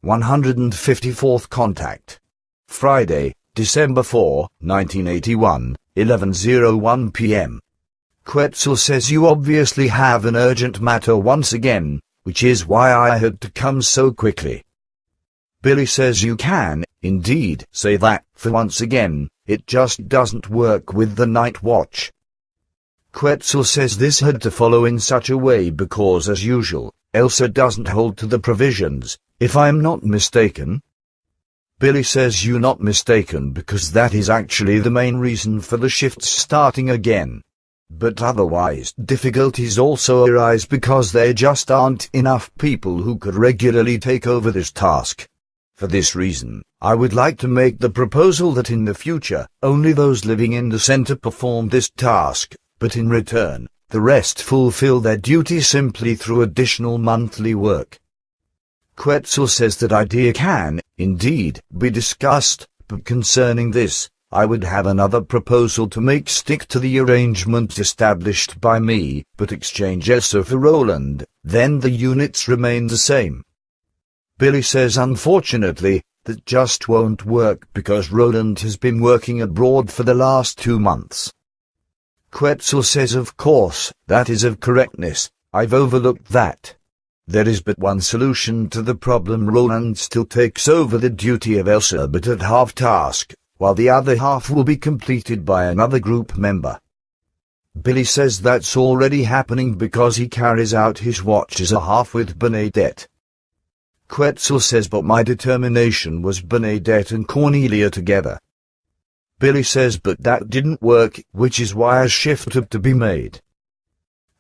154th Contact. Friday, December 4, 1981, 11:01 p.m. Quetzal says you obviously have an urgent matter once again, which is why I had to come so quickly. Billy says you can, indeed, say that, for once again, it just doesn't work with the night watch. Quetzal says this had to follow in such a way because, as usual, Elsa doesn't hold to the provisions, if I'm not mistaken. Billy says you're not mistaken because that is actually the main reason for the shifts starting again. But otherwise difficulties also arise because there just aren't enough people who could regularly take over this task. For this reason, I would like to make the proposal that in the future, only those living in the center perform this task, but in return, the rest fulfill their duty simply through additional monthly work. Quetzal says that idea can, indeed, be discussed, but concerning this, I would have another proposal to make stick to the arrangement established by me, but exchange Elsa for Roland, then the units remain the same. Billy says unfortunately, that just won't work because Roland has been working abroad for the last 2 months. Quetzal says of course, that is of correctness, I've overlooked that. There is but one solution to the problem. Roland still takes over the duty of Elsa but at half task, while the other half will be completed by another group member. Billy says that's already happening because he carries out his watch as a half with Bernadette. Quetzal says but my determination was Bernadette and Cornelia together. Billy says but that didn't work, which is why a shift had to be made.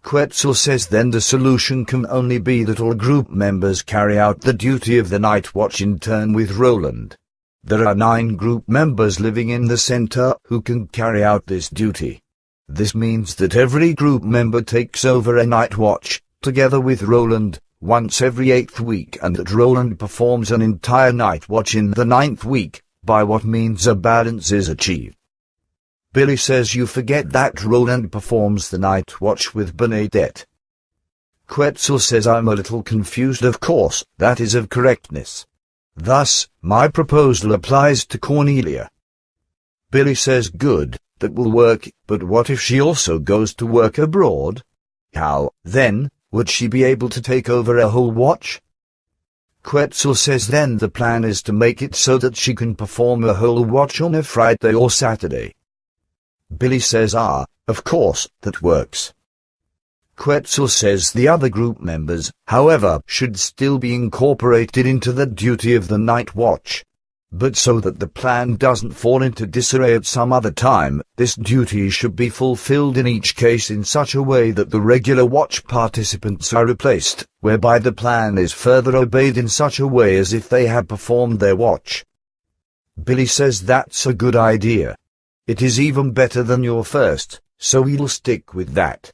Quetzal says then the solution can only be that all group members carry out the duty of the night watch in turn with Roland. There are 9 group members living in the center who can carry out this duty. This means that every group member takes over a night watch, together with Roland, once every 8th week, and that Roland performs an entire night watch in the 9th week, by what means a balance is achieved. Billy says you forget that Roland performs the night watch with Bernadette. Quetzal says I'm a little confused. Of course, that is of correctness. Thus, my proposal applies to Cornelia. Billy says good, that will work, but what if she also goes to work abroad? How, then, would she be able to take over a whole watch? Quetzal says then the plan is to make it so that she can perform a whole watch on a Friday or Saturday. Billy says of course, that works. Quetzal says the other group members, however, should still be incorporated into the duty of the night watch. But so that the plan doesn't fall into disarray at some other time, this duty should be fulfilled in each case in such a way that the regular watch participants are replaced, whereby the plan is further obeyed in such a way as if they had performed their watch. Billy says that's a good idea. It is even better than your first, so we'll stick with that.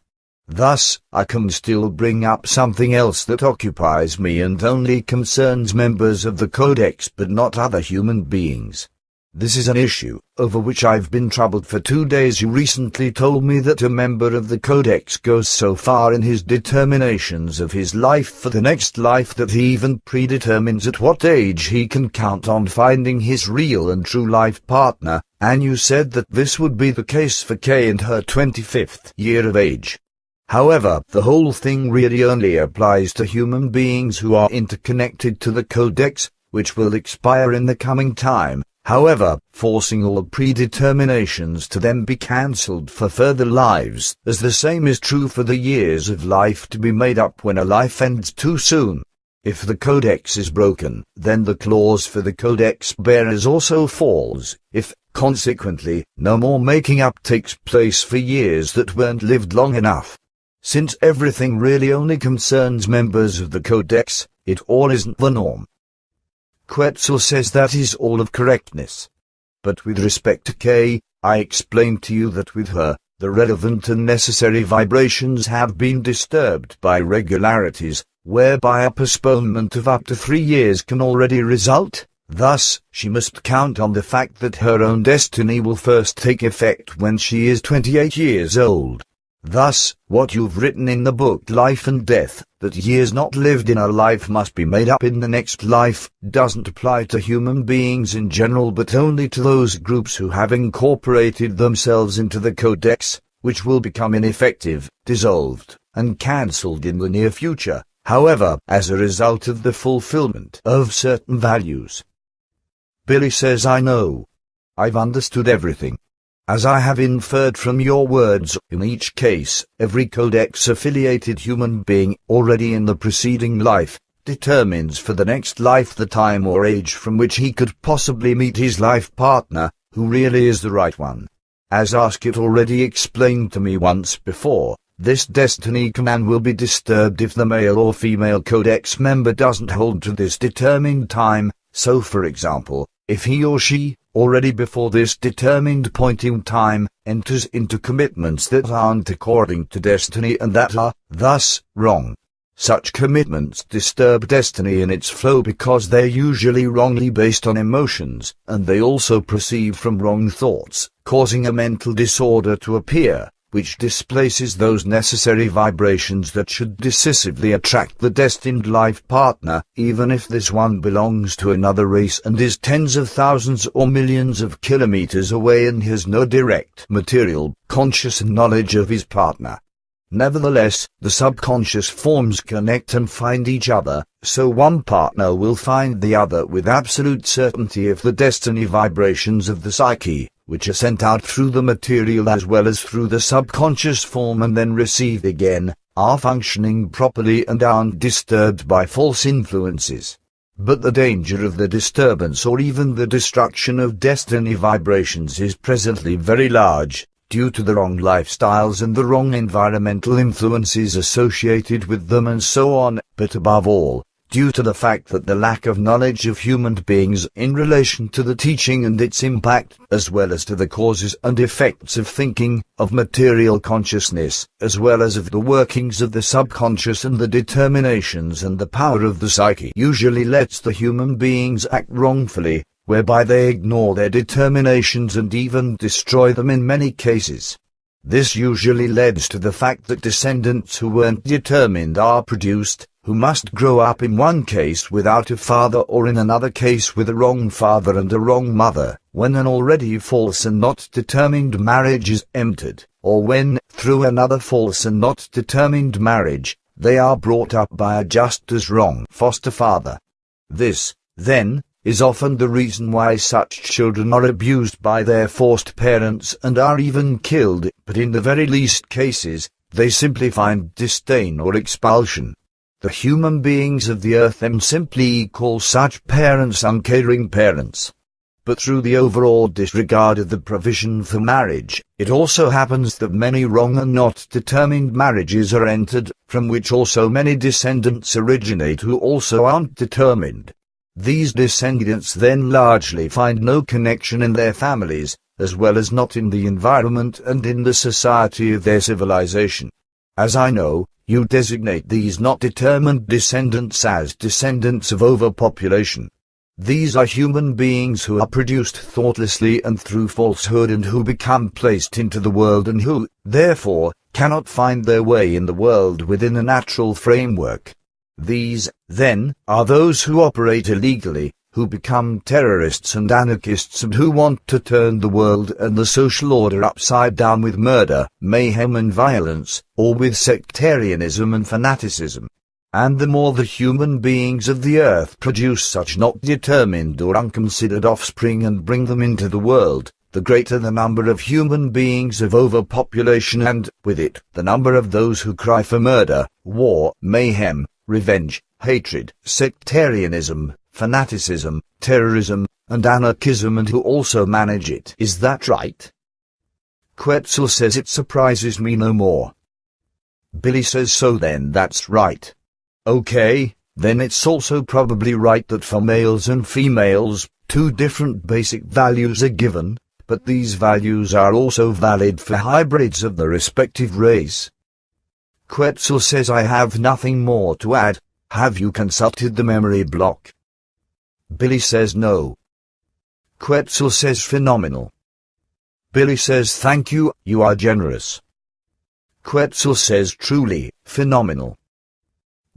Thus, I can still bring up something else that occupies me and only concerns members of the Codex but not other human beings. This is an issue, over which I've been troubled for 2 days. You recently told me that a member of the Codex goes so far in his determinations of his life for the next life that he even predetermines at what age he can count on finding his real and true life partner, and you said that this would be the case for Kay in her 25th year of age. However, the whole thing really only applies to human beings who are interconnected to the Codex, which will expire in the coming time. However, forcing all predeterminations to then be cancelled for further lives, as the same is true for the years of life to be made up when a life ends too soon. If the Codex is broken, then the clause for the Codex bearers also falls. If, consequently, no more making up takes place for years that weren't lived long enough. Since everything really only concerns members of the Codex, it all isn't the norm. Quetzal says that is all of correctness. But with respect to Kay, I explained to you that with her, the relevant and necessary vibrations have been disturbed by irregularities, whereby a postponement of up to 3 years can already result. Thus, she must count on the fact that her own destiny will first take effect when she is 28 years old. Thus, what you've written in the book Life and Death, that years not lived in a life must be made up in the next life, doesn't apply to human beings in general but only to those groups who have incorporated themselves into the Codex, which will become ineffective, dissolved, and cancelled in the near future, however, as a result of the fulfillment of certain values. Billy says, I know. I've understood everything. As I have inferred from your words, in each case, every Codex-affiliated human being, already in the preceding life, determines for the next life the time or age from which he could possibly meet his life partner, who really is the right one. As Askit already explained to me once before, this destiny command will be disturbed if the male or female Codex member doesn't hold to this determined time, so for example, if he or she, already before this determined point in time, enters into commitments that aren't according to destiny and that are, thus, wrong. Such commitments disturb destiny in its flow because they're usually wrongly based on emotions, and they also proceed from wrong thoughts, causing a mental disorder to appear, which displaces those necessary vibrations that should decisively attract the destined life partner, even if this one belongs to another race and is tens of thousands or millions of kilometers away and has no direct material, conscious knowledge of his partner. Nevertheless, the subconscious forms connect and find each other, so one partner will find the other with absolute certainty if the destiny vibrations of the psyche, which are sent out through the material as well as through the subconscious form and then received again, are functioning properly and aren't disturbed by false influences. But the danger of the disturbance or even the destruction of destiny vibrations is presently very large, due to the wrong lifestyles and the wrong environmental influences associated with them and so on, but above all, due to the fact that the lack of knowledge of human beings in relation to the teaching and its impact, as well as to the causes and effects of thinking, of material consciousness, as well as of the workings of the subconscious and the determinations and the power of the psyche, usually lets the human beings act wrongfully, whereby they ignore their determinations and even destroy them in many cases. This usually leads to the fact that descendants who weren't determined are produced, who must grow up in one case without a father or in another case with a wrong father and a wrong mother, when an already false and not determined marriage is entered, or when, through another false and not determined marriage, they are brought up by a just as wrong foster father. This, then, is often the reason why such children are abused by their forced parents and are even killed, but in the very least cases, they simply find disdain or expulsion. The human beings of the earth simply call such parents uncaring parents. But through the overall disregard of the provision for marriage, it also happens that many wrong and not determined marriages are entered, from which also many descendants originate who also aren't determined. These descendants then largely find no connection in their families, as well as not in the environment and in the society of their civilization. As I know, you designate these not determined descendants as descendants of overpopulation. These are human beings who are produced thoughtlessly and through falsehood and who become placed into the world and who, therefore, cannot find their way in the world within a natural framework. These, then, are those who operate illegally, who become terrorists and anarchists and who want to turn the world and the social order upside down with murder, mayhem and violence, or with sectarianism and fanaticism. And the more the human beings of the earth produce such not determined or unconsidered offspring and bring them into the world, the greater the number of human beings of overpopulation and, with it, the number of those who cry for murder, war, mayhem, revenge, hatred, sectarianism, fanaticism, terrorism, and anarchism and who also manage it. Is that right? Quetzal says it surprises me no more. Billy says so then that's right. Okay, then it's also probably right that for males and females, two different basic values are given, but these values are also valid for hybrids of the respective race. Quetzal says I have nothing more to add. Have you consulted the memory block? Billy says no. Quetzal says phenomenal. Billy says thank you, you are generous. Quetzal says truly, phenomenal.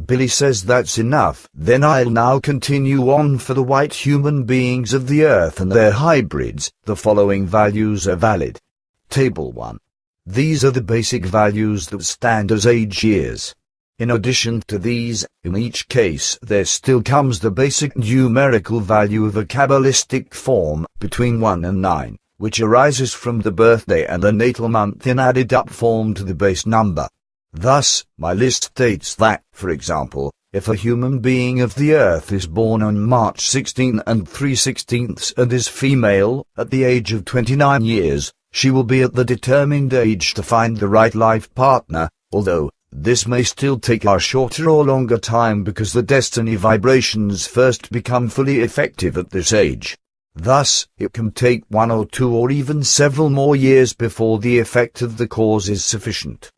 Billy says that's enough. Then I'll now continue on for the white human beings of the Earth and their hybrids. The following values are valid. Table 1. These are the basic values that stand as age years. In addition to these, in each case there still comes the basic numerical value of a Kabbalistic form, between 1 and 9, which arises from the birthday and the natal month in added up form to the base number. Thus, my list states that, for example, if a human being of the Earth is born on March 16 and 3/16 and is female, at the age of 29 years, she will be at the determined age to find the right life partner, although this may still take a shorter or longer time because the destiny vibrations first become fully effective at this age. Thus, it can take 1 or 2 or even several more years before the effect of the cause is sufficient.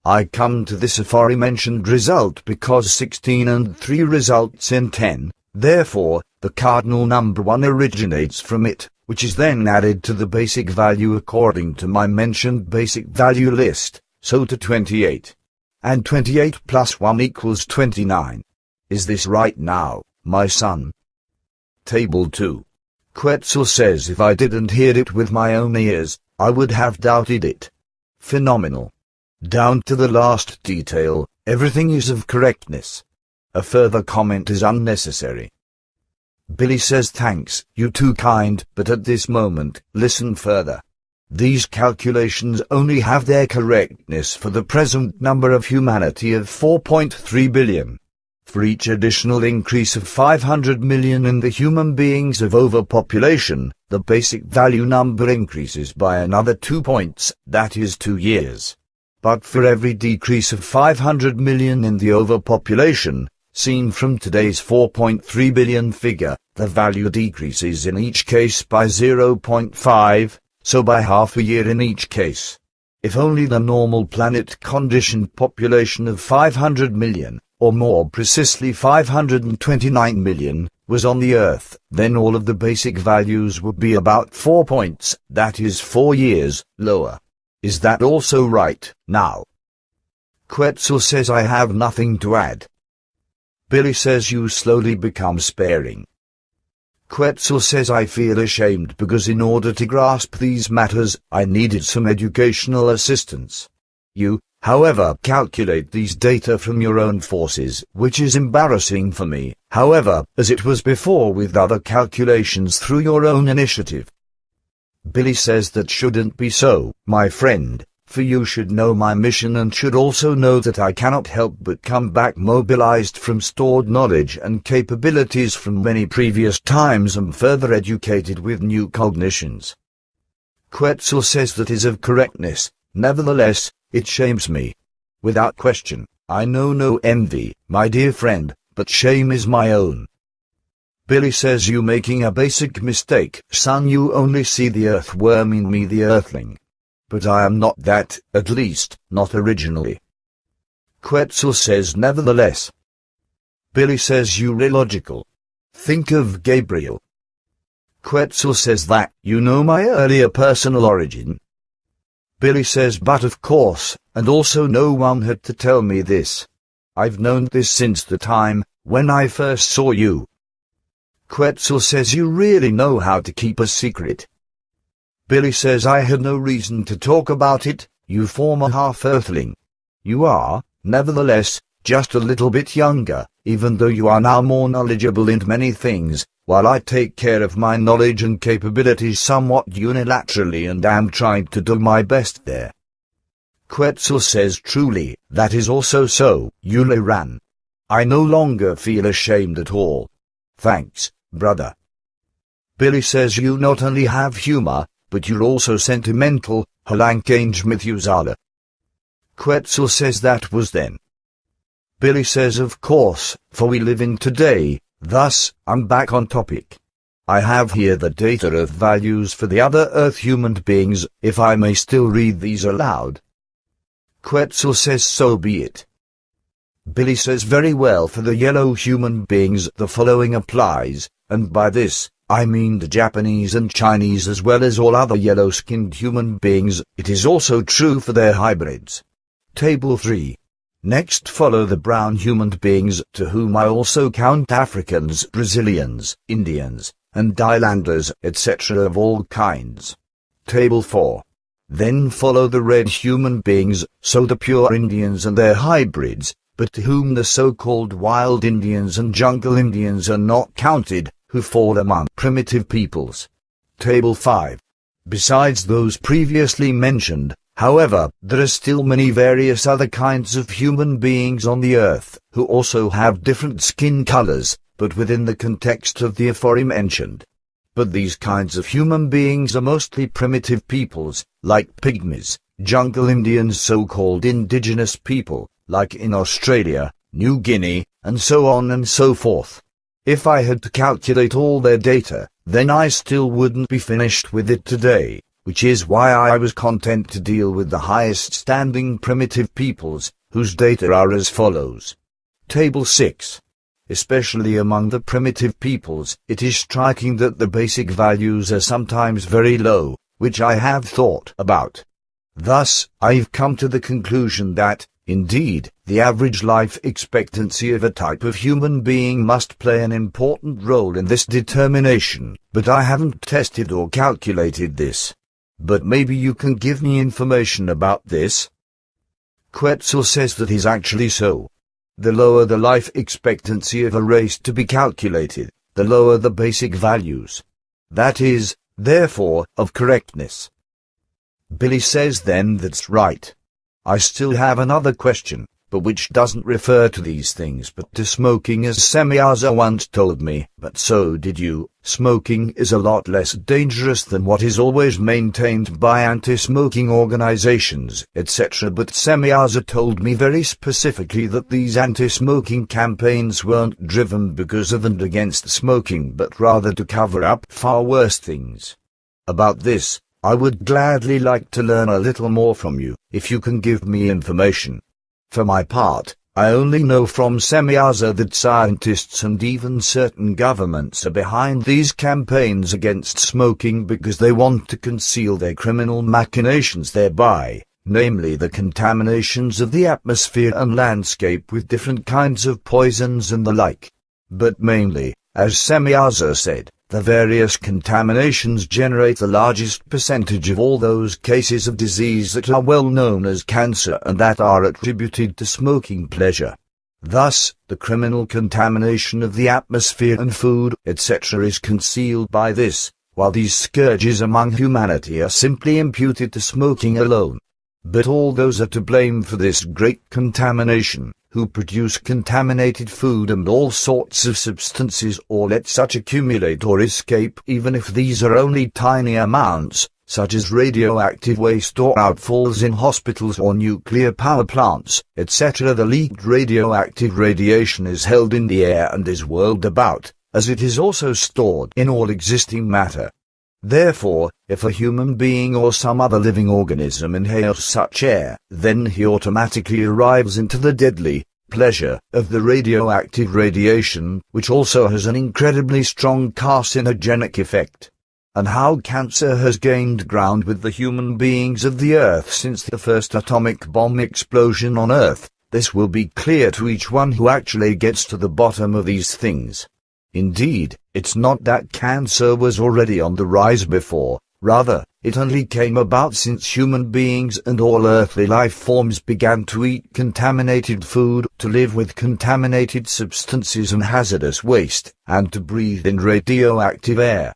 I come to this aforementioned result because 16 and 3 results in 10, therefore, the cardinal number 1 originates from it, which is then added to the basic value according to my mentioned basic value list, so to 28. And 28 plus 1 equals 29. Is this right now, my son? Table 2. Quetzal says if I didn't hear it with my own ears, I would have doubted it. Phenomenal. Down to the last detail, everything is of correctness. A further comment is unnecessary. Billy says thanks, you too kind, but at this moment, listen further. These calculations only have their correctness for the present number of humanity of 4.3 billion. For each additional increase of 500 million in the human beings of overpopulation, the basic value number increases by another 2 points, that is 2 years. But for every decrease of 500 million in the overpopulation, seen from today's 4.3 billion figure, the value decreases in each case by 0.5, so by half a year in each case. If only the normal planet-conditioned population of 500 million, or more precisely 529 million, was on the Earth, then all of the basic values would be about 4 points, that is 4 years, lower. Is that also right, now? Quetzal says I have nothing to add. Billy says you slowly become sparing. Quetzal says I feel ashamed because in order to grasp these matters, I needed some educational assistance. You, however, calculate these data from your own forces, which is embarrassing for me, however, as it was before with other calculations through your own initiative. Billy says that shouldn't be so, my friend, for you should know my mission and should also know that I cannot help but come back mobilized from stored knowledge and capabilities from many previous times and further educated with new cognitions. Quetzal says that is of correctness, nevertheless, it shames me. Without question, I know no envy, my dear friend, but shame is my own. Billy says you making a basic mistake, son, you only see the earthworm in me, the earthling. But I am not that, at least, not originally. Quetzal says nevertheless. Billy says you're illogical. Think of Gabriel. Quetzal says that, you know my earlier personal origin. Billy says but of course, and also no one had to tell me this. I've known this since the time, when I first saw you. Quetzal says you really know how to keep a secret. Billy says I had no reason to talk about it, you former half-earthling. You are, nevertheless, just a little bit younger, even though you are now more knowledgeable in many things, while I take care of my knowledge and capabilities somewhat unilaterally and am trying to do my best there. Quetzal says truly, that is also so, Yule ran. I no longer feel ashamed at all. Thanks, brother. Billy says you not only have humor, but you're also sentimental, Halankange Methuselah. Quetzal says that was then. Billy says of course, for we live in today, thus, I'm back on topic. I have here the data of values for the other Earth human beings, if I may still read these aloud. Quetzal says so be it. Billy says very well, for the yellow human beings the following applies, and by this, I mean the Japanese and Chinese as well as all other yellow-skinned human beings. It is also true for their hybrids. Table 3. Next follow the brown human beings, to whom I also count Africans, Brazilians, Indians, and islanders, etc. of all kinds. Table 4. Then follow the red human beings, so the pure Indians and their hybrids, but to whom the so-called wild Indians and jungle Indians are not counted, who fall among primitive peoples. Table 5. Besides those previously mentioned, however, there are still many various other kinds of human beings on the earth, who also have different skin colors, but within the context of the aforementioned. But these kinds of human beings are mostly primitive peoples, like pygmies, jungle Indians, so-called indigenous people, like in Australia, New Guinea, and so on and so forth. If I had to calculate all their data, then I still wouldn't be finished with it today, which is why I was content to deal with the highest standing primitive peoples, whose data are as follows. Table 6. Especially among the primitive peoples, it is striking that the basic values are sometimes very low, which I have thought about. Thus, I've come to the conclusion that, indeed, the average life expectancy of a type of human being must play an important role in this determination, but I haven't tested or calculated this. But maybe you can give me information about this? Quetzal says that is actually so. The lower the life expectancy of a race to be calculated, the lower the basic values. That is, therefore, of correctness. Billy says then that's right. I still have another question, but which doesn't refer to these things but to smoking, as Semyaza once told me, but so did you. Smoking is a lot less dangerous than what is always maintained by anti-smoking organizations, etc. But Semyaza told me very specifically that these anti-smoking campaigns weren't driven because of and against smoking, but rather to cover up far worse things. About this, I would gladly like to learn a little more from you, if you can give me information. For my part, I only know from Semyaza that scientists and even certain governments are behind these campaigns against smoking because they want to conceal their criminal machinations thereby, namely the contaminations of the atmosphere and landscape with different kinds of poisons and the like. But mainly, as Semyaza said, the various contaminations generate the largest percentage of all those cases of disease that are well known as cancer and that are attributed to smoking pleasure. Thus, the criminal contamination of the atmosphere and food, etc. is concealed by this, while these scourges among humanity are simply imputed to smoking alone. But all those are to blame for this great contamination, who produce contaminated food and all sorts of substances, or let such accumulate or escape, even if these are only tiny amounts, such as radioactive waste or outfalls in hospitals or nuclear power plants, etc. The leaked radioactive radiation is held in the air and is whirled about, as it is also stored in all existing matter. Therefore, if a human being or some other living organism inhales such air, then he automatically arrives into the deadly pleasure of the radioactive radiation, which also has an incredibly strong carcinogenic effect. And how cancer has gained ground with the human beings of the Earth since the first atomic bomb explosion on Earth, this will be clear to each one who actually gets to the bottom of these things. Indeed, it's not that cancer was already on the rise before, rather, it only came about since human beings and all earthly life forms began to eat contaminated food, to live with contaminated substances and hazardous waste, and to breathe in radioactive air.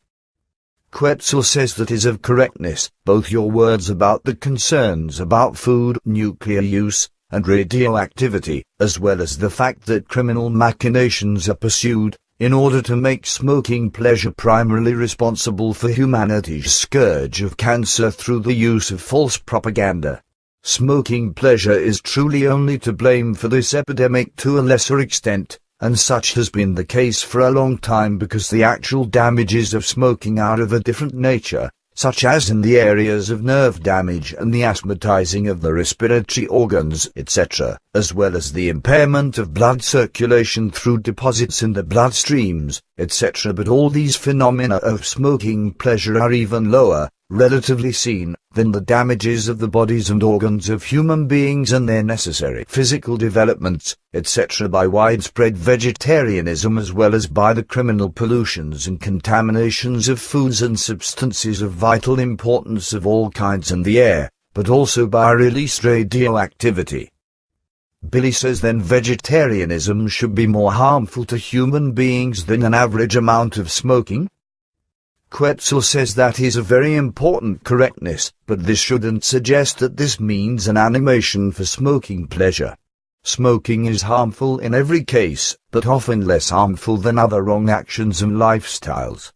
Quetzal says that is of correctness, both your words about the concerns about food, nuclear use, and radioactivity, as well as the fact that criminal machinations are pursued, in order to make smoking pleasure primarily responsible for humanity's scourge of cancer through the use of false propaganda. Smoking pleasure is truly only to blame for this epidemic to a lesser extent, and such has been the case for a long time because the actual damages of smoking are of a different nature, such as in the areas of nerve damage and the asthmatizing of the respiratory organs, etc., as well as the impairment of blood circulation through deposits in the bloodstreams, etc. But all these phenomena of smoking pleasure are even lower, relatively seen, than the damages of the bodies and organs of human beings and their necessary physical developments, etc. by widespread vegetarianism, as well as by the criminal pollutions and contaminations of foods and substances of vital importance of all kinds in the air, but also by released radioactivity. Billy says then vegetarianism should be more harmful to human beings than an average amount of smoking? Quetzal says that is a very important correctness, but this shouldn't suggest that this means an animation for smoking pleasure. Smoking is harmful in every case, but often less harmful than other wrong actions and lifestyles.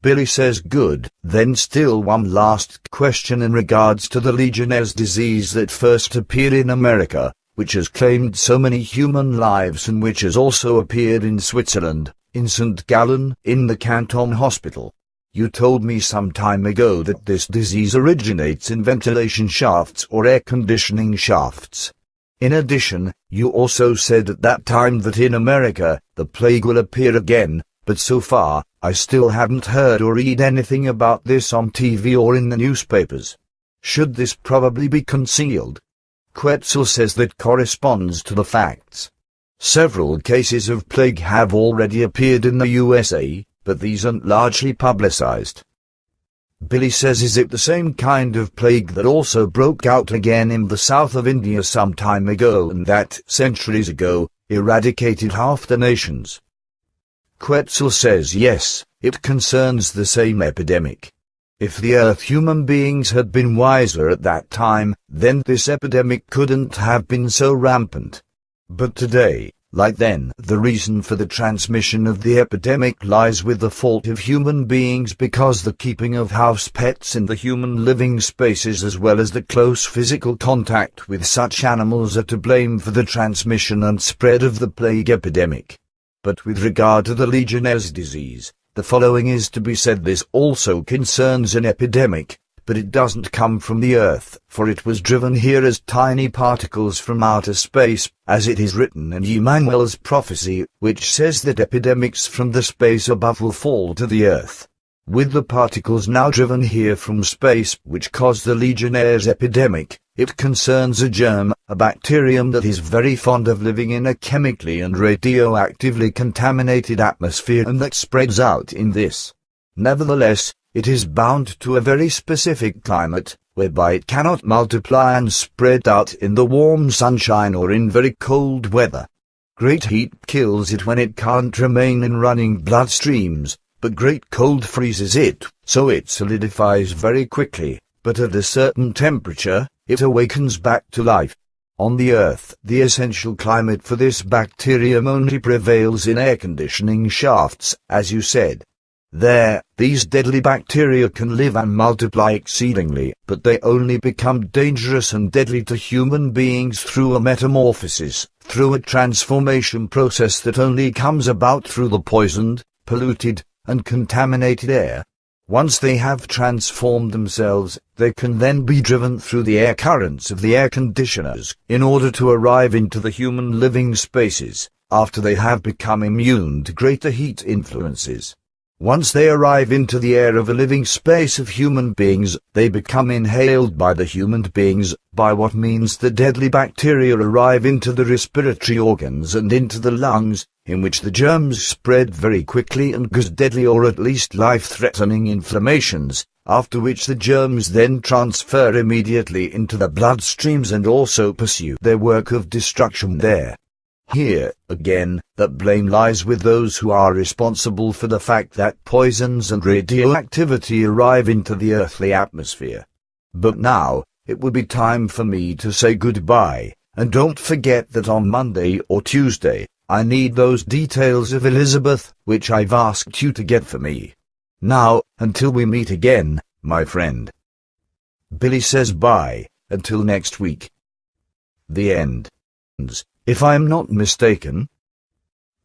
Billy says good, then still one last question in regards to the Legionnaire's disease that first appeared in America, which has claimed so many human lives and which has also appeared in Switzerland, in St. Gallen, in the Canton Hospital. You told me some time ago that this disease originates in ventilation shafts or air conditioning shafts. In addition, you also said at that time that in America, the plague will appear again, but so far, I still haven't heard or read anything about this on TV or in the newspapers. Should this probably be concealed? Quetzal says that corresponds to the facts. Several cases of plague have already appeared in the USA, but these aren't largely publicized. Billy says, is it the same kind of plague that also broke out again in the south of India some time ago and that, centuries ago, eradicated half the nations? Quetzal says yes, it concerns the same epidemic. If the Earth human beings had been wiser at that time, then this epidemic couldn't have been so rampant. But today, like then, the reason for the transmission of the epidemic lies with the fault of human beings, because the keeping of house pets in the human living spaces as well as the close physical contact with such animals are to blame for the transmission and spread of the plague epidemic. But with regard to the Legionnaire's disease, the following is to be said: this also concerns an epidemic, but it doesn't come from the Earth, for it was driven here as tiny particles from outer space, as it is written in Emmanuel's prophecy, which says that epidemics from the space above will fall to the Earth. With the particles now driven here from space, which caused the Legionnaire's epidemic, it concerns a germ, a bacterium that is very fond of living in a chemically and radioactively contaminated atmosphere and that spreads out in this. Nevertheless, it is bound to a very specific climate, whereby it cannot multiply and spread out in the warm sunshine or in very cold weather. Great heat kills it when it can't remain in running bloodstreams, but great cold freezes it, so it solidifies very quickly, but at a certain temperature, it awakens back to life. On the Earth, the essential climate for this bacterium only prevails in air conditioning shafts, as you said. There, these deadly bacteria can live and multiply exceedingly, but they only become dangerous and deadly to human beings through a metamorphosis, through a transformation process that only comes about through the poisoned, polluted, and contaminated air. Once they have transformed themselves, they can then be driven through the air currents of the air conditioners, in order to arrive into the human living spaces, after they have become immune to greater heat influences. Once they arrive into the air of a living space of human beings, they become inhaled by the human beings, by what means the deadly bacteria arrive into the respiratory organs and into the lungs, in which the germs spread very quickly and cause deadly or at least life-threatening inflammations, after which the germs then transfer immediately into the bloodstreams and also pursue their work of destruction there. Here, again, that blame lies with those who are responsible for the fact that poisons and radioactivity arrive into the earthly atmosphere. But now, it will be time for me to say goodbye, and don't forget that on Monday or Tuesday, I need those details of Elizabeth, which I've asked you to get for me. Now, until we meet again, my friend. Billy says bye, until next week. The end. If I'm not mistaken.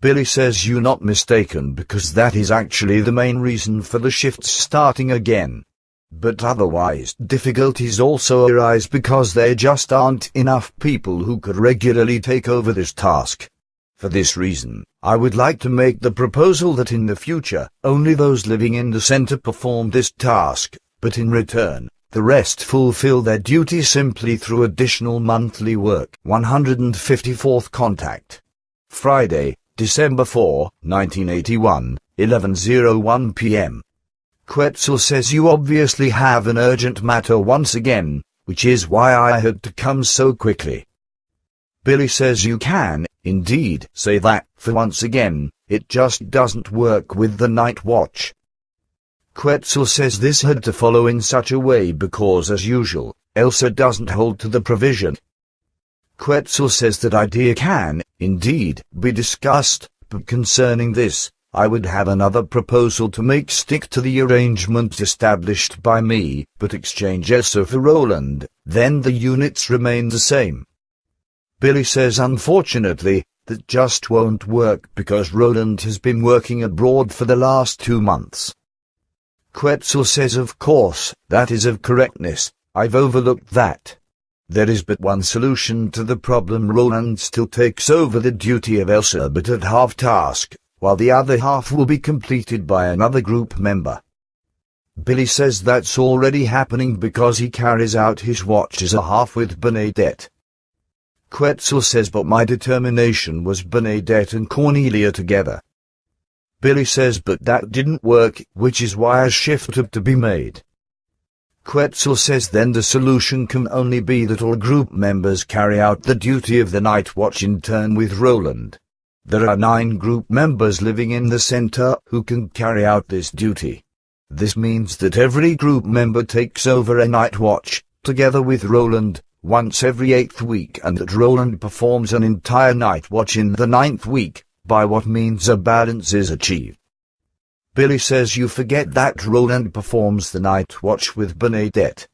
Billy says you're not mistaken, because that is actually the main reason for the shifts starting again. But otherwise difficulties also arise because there just aren't enough people who could regularly take over this task. For this reason, I would like to make the proposal that in the future, only those living in the center perform this task, but in return, the rest fulfill their duty simply through additional monthly work. 154th Contact. Friday, December 4, 1981, 11:01 p.m. Quetzal says you obviously have an urgent matter once again, which is why I had to come so quickly. Billy says you can, indeed, say that, for once again, it just doesn't work with the night watch. Quetzal says this had to follow in such a way because, as usual, Elsa doesn't hold to the provision. Quetzal says that idea can, indeed, be discussed, but concerning this, I would have another proposal to make stick to the arrangement established by me, but exchange Elsa for Roland, then the units remain the same. Billy says unfortunately, that just won't work because Roland has been working abroad for the last 2 months. Quetzal says of course, that is of correctness, I've overlooked that. There is but one solution to the problem. Roland still takes over the duty of Elsa but at half-task, while the other half will be completed by another group member. Billy says that's already happening because he carries out his watch as a half with Bernadette. Quetzal says but my determination was Bernadette and Cornelia together. Billy says but that didn't work, which is why a shift had to be made. Quetzal says then the solution can only be that all group members carry out the duty of the night watch in turn with Roland. There are 9 group members living in the center who can carry out this duty. This means that every group member takes over a night watch, together with Roland, once every 8th week, and that Roland performs an entire night watch in the 9th week, by what means a balance is achieved. Billy says you forget that Roland performs the night watch with Bernadette.